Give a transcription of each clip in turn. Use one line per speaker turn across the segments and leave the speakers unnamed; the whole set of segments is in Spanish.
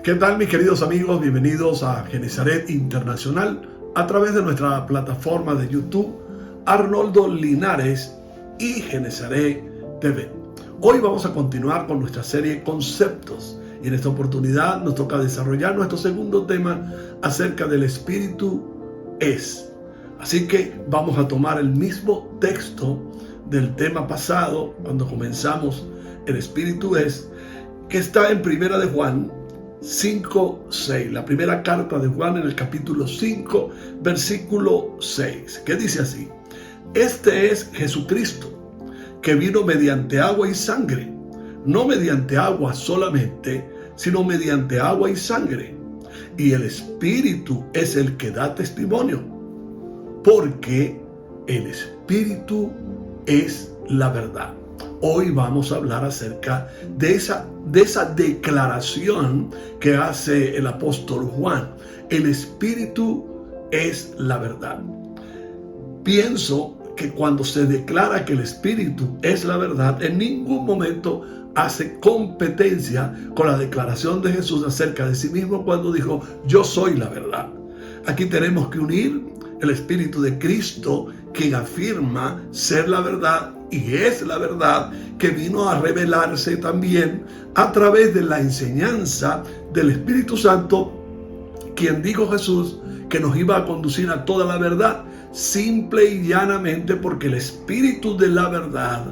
¿Qué tal, mis queridos amigos? Bienvenidos a Genezaret Internacional a través de nuestra plataforma de YouTube Arnoldo Linares y Genezaret TV. Hoy vamos a continuar con nuestra serie Conceptos y en esta oportunidad nos toca desarrollar nuestro segundo tema acerca del Espíritu es. Así que vamos a tomar el mismo texto del tema pasado cuando comenzamos el Espíritu es, que está en Primera de Juan 5:6, la primera carta de Juan en el capítulo 5, versículo 6, que dice así: Este es Jesucristo, que vino mediante agua y sangre, no mediante agua solamente, sino mediante agua y sangre. Y el Espíritu es el que da testimonio, porque el Espíritu es la verdad. Hoy vamos a hablar acerca de esa declaración que hace el apóstol Juan. El Espíritu es la verdad. Pienso que cuando se declara que el Espíritu es la verdad, en ningún momento hace competencia con la declaración de Jesús acerca de sí mismo cuando dijo: yo soy la verdad. Aquí tenemos que unir el Espíritu de Cristo, quien afirma ser la verdad y es la verdad, que vino a revelarse también a través de la enseñanza del Espíritu Santo, quien dijo Jesús que nos iba a conducir a toda la verdad, simple y llanamente porque el Espíritu de la verdad,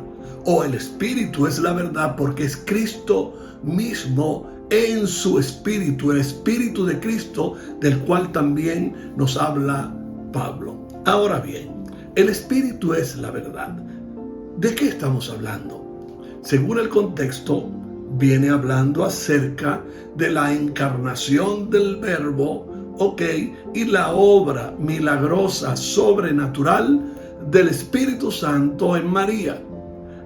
o el Espíritu es la verdad porque es Cristo mismo en su Espíritu, el Espíritu de Cristo, del cual también nos habla Pablo. Ahora bien, el Espíritu es la verdad. ¿De qué estamos hablando? Según el contexto, viene hablando acerca de la encarnación del Verbo, y la obra milagrosa, sobrenatural del Espíritu Santo en María,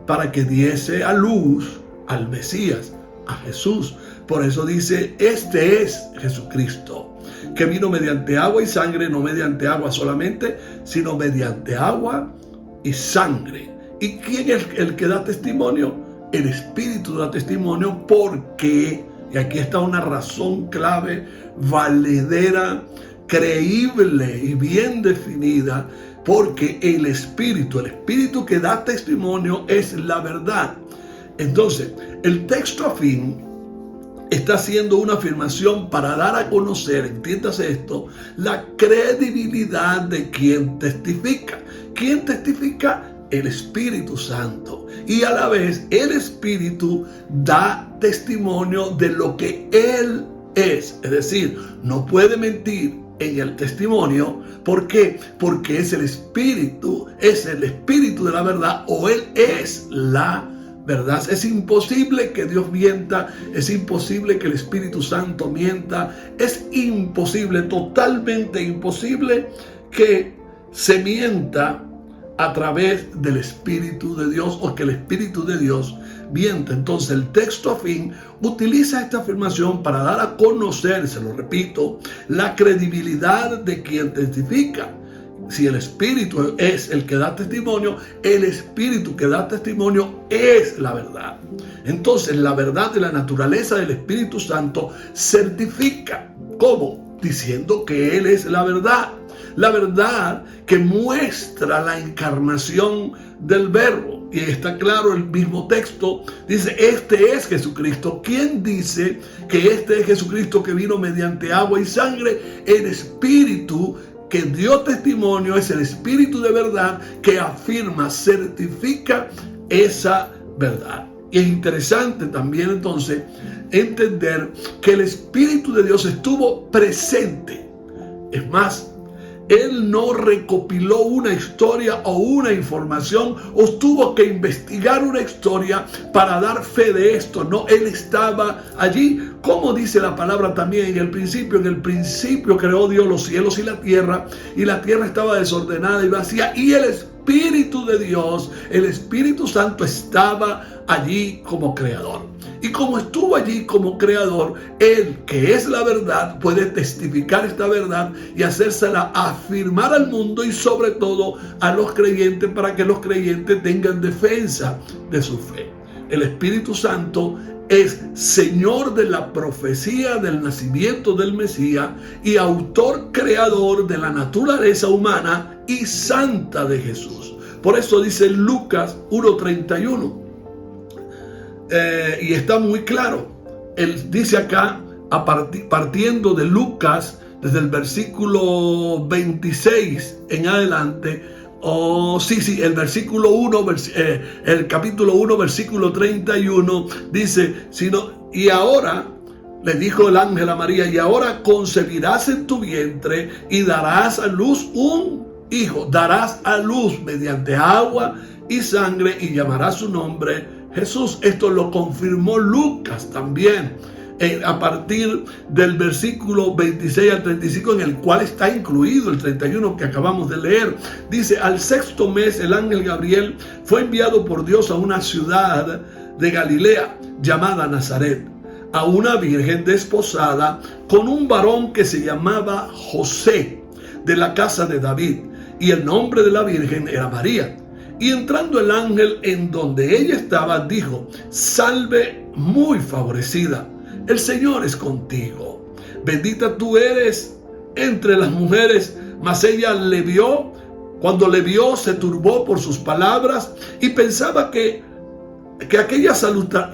para que diese a luz al Mesías, a Jesús. Por eso dice: este es Jesucristo, que vino mediante agua y sangre, no mediante agua solamente, sino mediante agua y sangre. ¿Y quién es el que da testimonio? El Espíritu da testimonio porque, y aquí está una razón clave, valedera, creíble y bien definida, porque el Espíritu que da testimonio es la verdad. Entonces, el texto afín está haciendo una afirmación para dar a conocer, entiéndase esto, la credibilidad de quien testifica. ¿Quién testifica? El Espíritu Santo. Y a la vez el Espíritu da testimonio de lo que Él es. Es decir, no puede mentir en el testimonio. ¿Por qué? Porque es el Espíritu de la verdad, o Él es la verdad. Es imposible que Dios mienta, es imposible que el Espíritu Santo mienta, es imposible, totalmente imposible que se mienta a través del Espíritu de Dios, o que el Espíritu de Dios mienta. Entonces el texto afín utiliza esta afirmación para dar a conocer, se lo repito, la credibilidad de quien testifica. Si el Espíritu es el que da testimonio, el Espíritu que da testimonio es la verdad. Entonces la verdad de la naturaleza del Espíritu Santo certifica. ¿Cómo? Diciendo que Él es la verdad. La verdad que muestra la encarnación del Verbo. Y está claro el mismo texto. Dice: este es Jesucristo. ¿Quién dice que este es Jesucristo que vino mediante agua y sangre? El Espíritu que dio testimonio es el Espíritu de verdad que afirma, certifica esa verdad. Y es interesante también entonces entender que el Espíritu de Dios estuvo presente. Es más, Él no recopiló una historia o una información, o tuvo que investigar una historia para dar fe de esto. No, Él estaba allí. Como dice la palabra también en el principio creó Dios los cielos y la tierra estaba desordenada y vacía, y el Espíritu de Dios, el Espíritu Santo, estaba allí como creador. Y como estuvo allí como creador, Él, que es la verdad, puede testificar esta verdad y hacérsela afirmar al mundo y sobre todo a los creyentes, para que los creyentes tengan defensa de su fe. El Espíritu Santo es Señor de la profecía del nacimiento del Mesías y autor creador de la naturaleza humana y santa de Jesús. Por eso dice Lucas 1:31. Y está muy claro. Él dice acá, partiendo de Lucas, desde el versículo 26 en adelante, el versículo 1, el capítulo 1, versículo 31, dice, y ahora, le dijo el ángel a María, y ahora concebirás en tu vientre y darás a luz un hijo, darás a luz mediante agua y sangre y llamarás su nombre Jesús. Esto lo confirmó Lucas también, a partir del versículo 26 al 35, en el cual está incluido el 31 que acabamos de leer. Dice, al sexto mes el ángel Gabriel fue enviado por Dios a una ciudad de Galilea llamada Nazaret, a una virgen desposada con un varón que se llamaba José, de la casa de David, y el nombre de la virgen era María. Y entrando el ángel en donde ella estaba, dijo, salve muy favorecida, el Señor es contigo, bendita tú eres entre las mujeres. Mas ella cuando le vio, se turbó por sus palabras y pensaba que aquella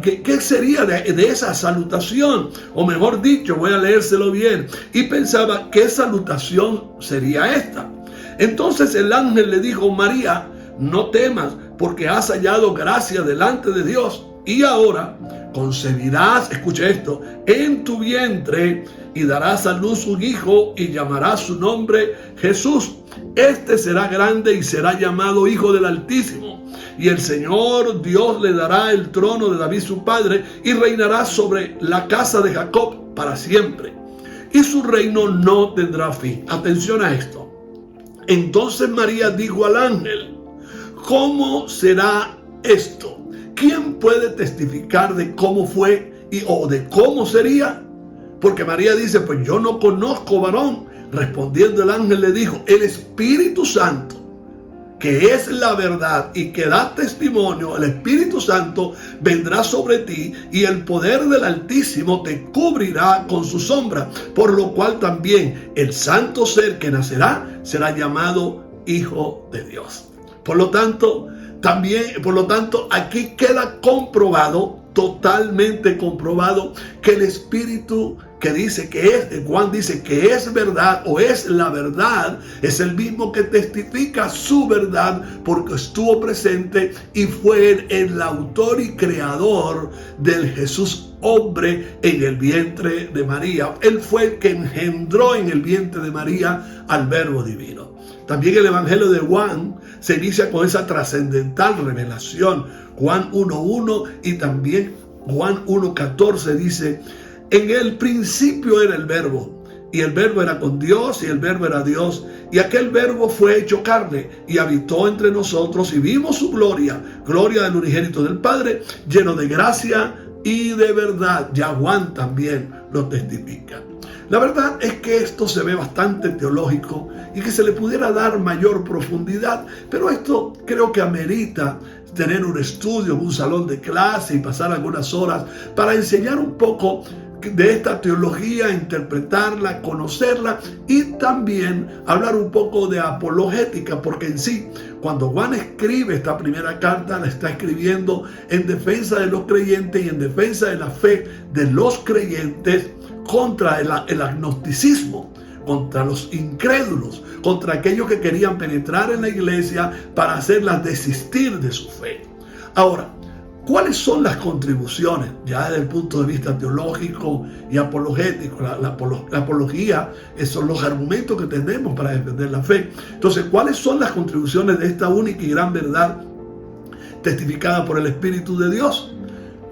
¿qué sería de esa salutación? O mejor dicho, voy a leérselo bien, y pensaba qué salutación sería esta. Entonces el ángel le dijo, María, no temas, porque has hallado gracia delante de Dios, y ahora concebirás, escucha esto, en tu vientre y darás a luz un hijo y llamarás su nombre Jesús. Este será grande y será llamado Hijo del Altísimo, y el Señor Dios le dará el trono de David su padre y reinará sobre la casa de Jacob para siempre, y su reino no tendrá fin. Atención a esto. Entonces María dijo al ángel, ¿cómo será esto? ¿Quién puede testificar de cómo fue o de cómo sería? Porque María dice, pues yo no conozco varón. Respondiendo el ángel le dijo, el Espíritu Santo, que es la verdad y que da testimonio, el Espíritu Santo vendrá sobre ti y el poder del Altísimo te cubrirá con su sombra, por lo cual también el santo ser que nacerá será llamado Hijo de Dios. Por lo tanto, aquí queda comprobado, totalmente comprobado, que el Espíritu que dice Juan dice que es verdad o es la verdad, es el mismo que testifica su verdad porque estuvo presente y fue el autor y creador del Jesús hombre en el vientre de María. Él fue el que engendró en el vientre de María al Verbo divino. También el Evangelio de Juan se inicia con esa trascendental revelación. Juan 1:1 y también Juan 1:14 dice, en el principio era el Verbo, y el Verbo era con Dios, y el Verbo era Dios, y aquel Verbo fue hecho carne, y habitó entre nosotros, y vimos su gloria, gloria del unigénito del Padre, lleno de gracia y de verdad. Ya Juan también lo testifica. La verdad es que esto se ve bastante teológico y que se le pudiera dar mayor profundidad, pero esto creo que amerita tener un estudio, un salón de clase y pasar algunas horas para enseñar un poco de esta teología, interpretarla, conocerla y también hablar un poco de apologética, porque en sí, cuando Juan escribe esta primera carta, la está escribiendo en defensa de los creyentes y en defensa de la fe de los creyentes contra el agnosticismo, contra los incrédulos, contra aquellos que querían penetrar en la iglesia para hacerlas desistir de su fe. Ahora, ¿cuáles son las contribuciones? Ya desde el punto de vista teológico y apologético, la apología, esos son los argumentos que tenemos para defender la fe. Entonces, ¿cuáles son las contribuciones de esta única y gran verdad testificada por el Espíritu de Dios?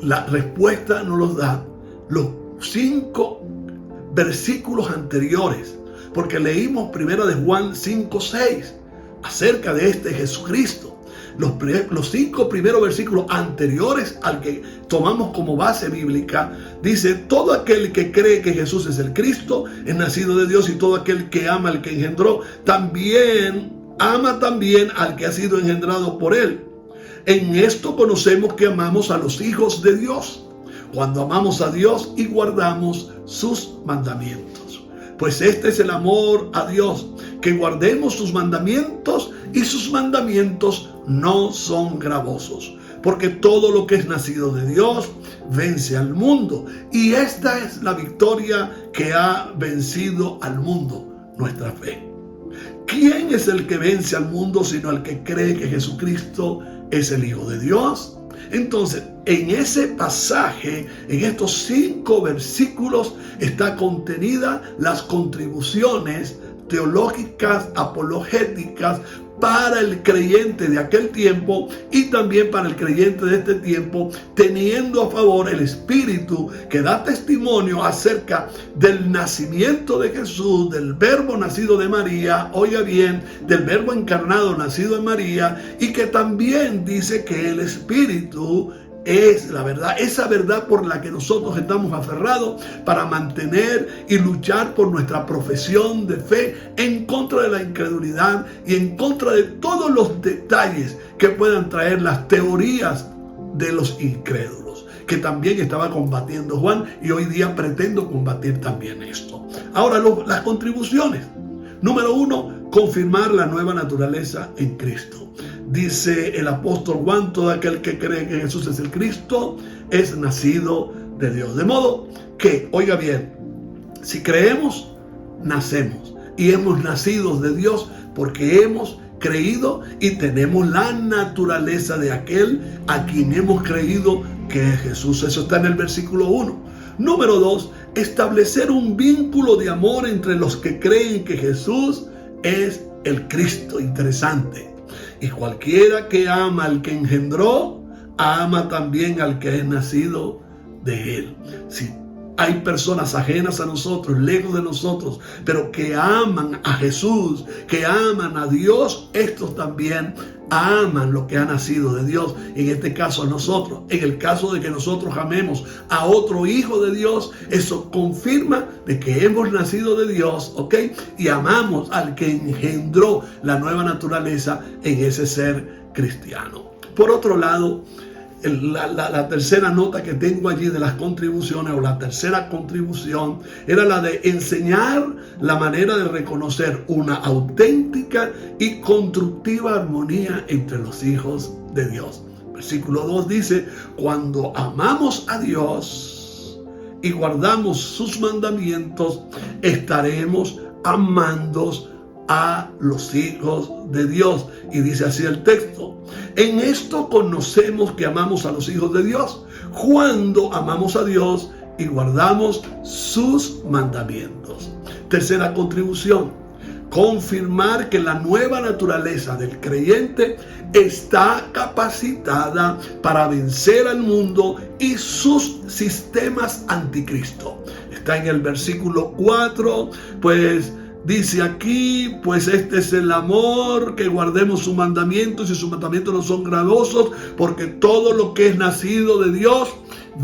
La respuesta nos los da los 5 versículos anteriores, porque leímos primero de Juan 5:6 acerca de este Jesucristo. Los 5 primeros versículos anteriores al que tomamos como base bíblica, dice, todo aquel que cree que Jesús es el Cristo, es nacido de Dios, y todo aquel que ama al que engendró, también ama al que ha sido engendrado por él. En esto conocemos que amamos a los hijos de Dios, cuando amamos a Dios y guardamos sus mandamientos. Pues este es el amor a Dios, que guardemos sus mandamientos, y sus mandamientos no son gravosos. Porque todo lo que es nacido de Dios vence al mundo. Y esta es la victoria que ha vencido al mundo, nuestra fe. ¿Quién es el que vence al mundo sino el que cree que Jesucristo es el Hijo de Dios? Entonces, en ese pasaje, en estos 5 versículos, está contenida las contribuciones teológicas, apologéticas, para el creyente de aquel tiempo y también para el creyente de este tiempo, teniendo a favor el Espíritu que da testimonio acerca del nacimiento de Jesús, del Verbo nacido de María, oiga bien, del Verbo encarnado nacido en María, y que también dice que el Espíritu es la verdad, esa verdad por la que nosotros estamos aferrados para mantener y luchar por nuestra profesión de fe en contra de la incredulidad y en contra de todos los detalles que puedan traer las teorías de los incrédulos, que también estaba combatiendo Juan, y hoy día pretendo combatir también esto. Ahora, las contribuciones. Número 1, confirmar la nueva naturaleza en Cristo. Dice el apóstol Juan: todo aquel que cree que Jesús es el Cristo es nacido de Dios. De modo que, oiga bien, si creemos, nacemos. Y hemos nacido de Dios porque hemos creído y tenemos la naturaleza de aquel a quien hemos creído, que es Jesús. Eso está en el versículo 1. Número 2, establecer un vínculo de amor entre los que creen que Jesús es el Cristo. Interesante. Y cualquiera que ama al que engendró, ama también al que es nacido de él. Si hay personas ajenas a nosotros, lejos de nosotros, pero que aman a Jesús, que aman a Dios, estos también aman lo que ha nacido de Dios. En este caso a nosotros. En el caso de que nosotros amemos a otro hijo de Dios, eso confirma de que hemos nacido de Dios, ¿ok? Y amamos al que engendró la nueva naturaleza en ese ser cristiano. Por otro lado, la tercera nota que tengo allí de las contribuciones, o la tercera contribución, era la de enseñar la manera de reconocer una auténtica y constructiva armonía entre los hijos de Dios. Versículo 2 dice: cuando amamos a Dios y guardamos sus mandamientos, estaremos amando a los hijos de Dios. Y dice así el texto: en esto conocemos que amamos a los hijos de Dios, cuando amamos a Dios y guardamos sus mandamientos. Tercera contribución: confirmar que la nueva naturaleza del creyente está capacitada para vencer al mundo y sus sistemas anticristo. Está en el versículo 4, pues dice aquí: pues este es el amor, que guardemos sus mandamientos, y sus mandamientos no son gravosos, porque todo lo que es nacido de Dios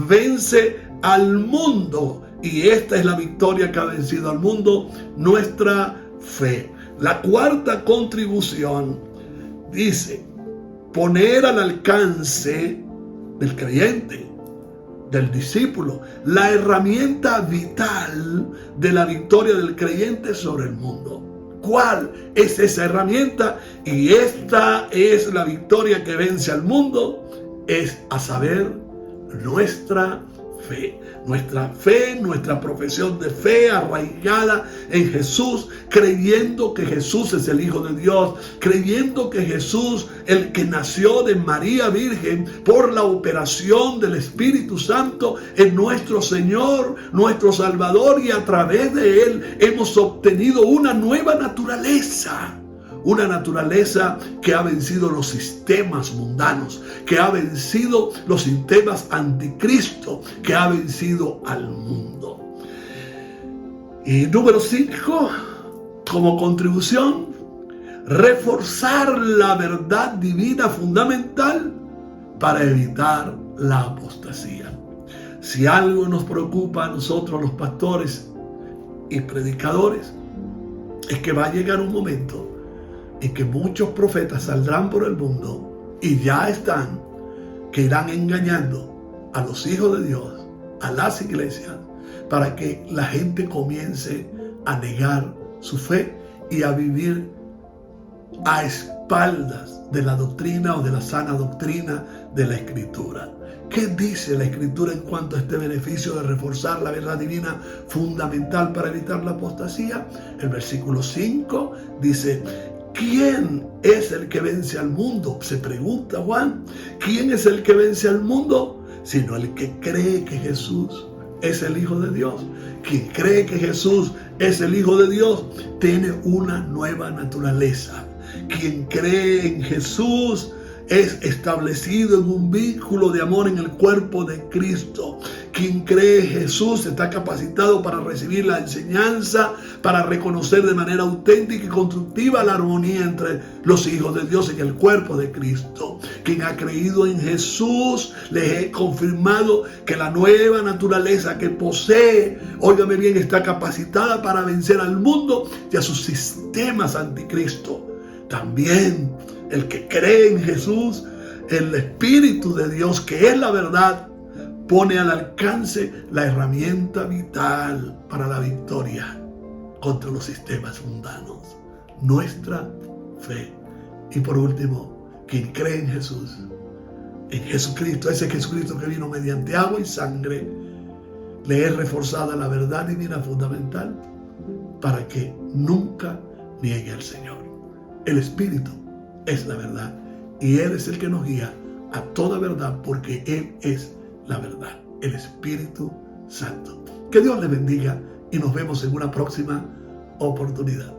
vence al mundo. Y esta es la victoria que ha vencido al mundo, nuestra fe. La cuarta contribución dice: poner al alcance del creyente, del discípulo, la herramienta vital de la victoria del creyente sobre el mundo. ¿Cuál es esa herramienta? Y esta es la victoria que vence al mundo, es a saber, nuestra fe. Nuestra fe, nuestra profesión de fe arraigada en Jesús, creyendo que Jesús es el Hijo de Dios, creyendo que Jesús, el que nació de María Virgen por la operación del Espíritu Santo, es nuestro Señor, nuestro Salvador, y a través de Él hemos obtenido una nueva naturaleza. Una naturaleza que ha vencido los sistemas mundanos, que ha vencido los sistemas anticristo, que ha vencido al mundo. Y número 5, como contribución, reforzar la verdad divina fundamental para evitar la apostasía. Si algo nos preocupa a nosotros los pastores y predicadores, es que va a llegar un momento en que muchos profetas saldrán por el mundo, y ya están, que irán engañando a los hijos de Dios a las iglesias para que la gente comience a negar su fe y a vivir a espaldas de la doctrina o de la sana doctrina de la Escritura. ¿Qué dice la Escritura en cuanto a este beneficio de reforzar la verdad divina fundamental para evitar la apostasía? El versículo 5 dice: ¿quién es el que vence al mundo? Se pregunta Juan. ¿Quién es el que vence al mundo? Sino el que cree que Jesús es el Hijo de Dios. Quien cree que Jesús es el Hijo de Dios tiene una nueva naturaleza. Quien cree en Jesús es establecido en un vínculo de amor en el cuerpo de Cristo. Quien cree en Jesús está capacitado para recibir la enseñanza, para reconocer de manera auténtica y constructiva la armonía entre los hijos de Dios en el cuerpo de Cristo. Quien ha creído en Jesús, les he confirmado que la nueva naturaleza que posee, óigame bien, está capacitada para vencer al mundo y a sus sistemas anticristo. También el que cree en Jesús, el Espíritu de Dios, que es la verdad, pone al alcance la herramienta vital para la victoria contra los sistemas mundanos: nuestra fe. Y por último, quien cree en Jesús, en Jesucristo, ese Jesucristo que vino mediante agua y sangre, le es reforzada la verdad divina fundamental para que nunca niegue al Señor. El Espíritu es la verdad y Él es el que nos guía a toda verdad, porque Él es la verdad, el Espíritu Santo. Que Dios le bendiga y nos vemos en una próxima oportunidad.